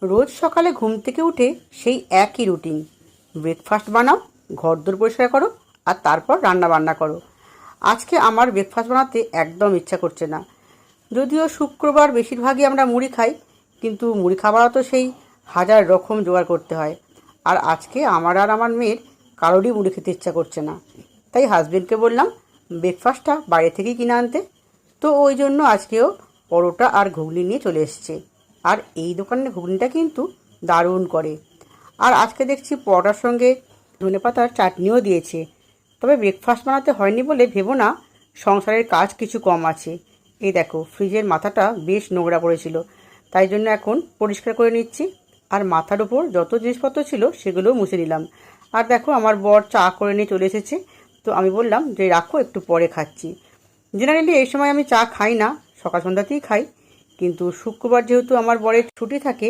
রোজ সকালে ঘুম থেকে উঠে সেই একই রুটিন। ব্রেকফাস্ট বানাও, ঘরদোর পরিষ্কার করো, আর তারপর রান্না বান্না করো। আজকে আমার ব্রেকফাস্ট বানাতে একদম ইচ্ছা করছে না। যদিও শুক্রবার বেশিরভাগই আমরা মুড়ি খাই, কিন্তু মুড়ি খাবারও তো সেই হাজার রকম জোগাড় করতে হয়। আর আজকে আমার আর আমার মেয়ের কারোরই মুড়ি খেতে ইচ্ছা করছে না। তাই হাজবেন্ডকে বললাম ব্রেকফাস্টটা বাইরে থেকেই কিনে আনতে। তো ওই জন্য আজকেও পরোটা আর ঘুগনি নিয়ে চলে এসছে। আর এই দোকানের ঘুগনিটা কিন্তু দারুণ করে। আর আজকে দেখছি পরোটার সঙ্গে ধনেপাতার চাটনিও দিয়েছে। তবে ব্রেকফাস্ট বানাতে হয়নি বলে ভেবো না, সংসারের কাজ কিছু কম আছে। এই দেখো, ফ্রিজের মাথাটা বেশ নোংরা পড়েছিল, তাই জন্য এখন পরিষ্কার করে নিচ্ছি। আর মাথার উপর যত জিনিসপত্র ছিল সেগুলোও মুছে নিলাম। আর দেখো, আমার বর চা করে নিয়ে চলে এসেছে। তো আমি বললাম যে রাখো, একটু পরে খাচ্ছি। জেনারেলি এই সময় আমি চা খাই না, সকাল সন্ধ্যাতেই খাই। কিন্তু শুক্রবার যেহেতু আমার বরের ছুটি থাকে,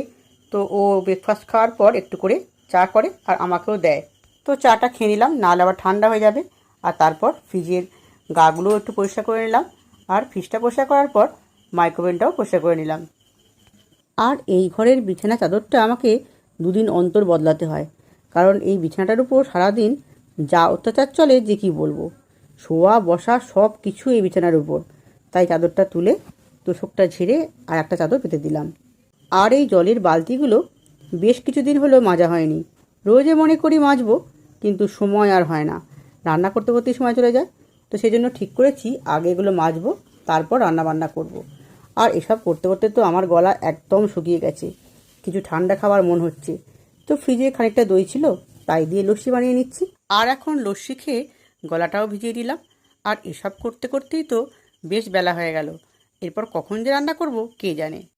তো ও ব্রেকফাস্ট খাওয়ার পর একটু করে চা করে আর আমাকেও দেয়। তো চাটা খেয়ে নিলাম, নাহলে আবার ঠান্ডা হয়ে যাবে। আর তারপর ফ্রিজের গাগুলোও একটু পরিষ্কার করে নিলাম। আর ফ্রিজটা পরিষ্কার করার পর মাইক্রোওভেনটাও পরিষ্কার করে নিলাম। আর এই ঘরের বিছানা চাদরটা আমাকে দুদিন অন্তর বদলাতে হয়, কারণ এই বিছানাটার উপর সারাদিন যা অত্যাচার চলে যে কি বলবো। শোয়া বসা সব কিছু এই বিছানার উপর। তাই চাদরটা তুলে তোষকটা ঝেড়ে আর একটা চাদর পেতে দিলাম। আর এই জলের বালতিগুলো বেশ কিছুদিন হলো মাজা হয়নি। রোজে মনে করি মাজবো, কিন্তু সময় আর হয় না। রান্না করতে করতেই সময় চলে যায়। তো সেই জন্য ঠিক করেছি আগে এগুলো মাজবো, তারপর রান্না বান্না করব। আর এসব করতে করতে তো আমার গলা একদম শুকিয়ে গেছে। কিছু ঠান্ডা খাবার মন হচ্ছে। তো ফ্রিজে খানিকটা দই ছিল, তাই দিয়ে লস্যি বানিয়ে নিচ্ছি। আর এখন লস্যি খেয়ে গলাটাও ভিজিয়ে দিলাম। আর এসব করতে করতেই তো বেশ বেলা হয়ে গেল। এরপর কখন যে রান্না করব কে জানে।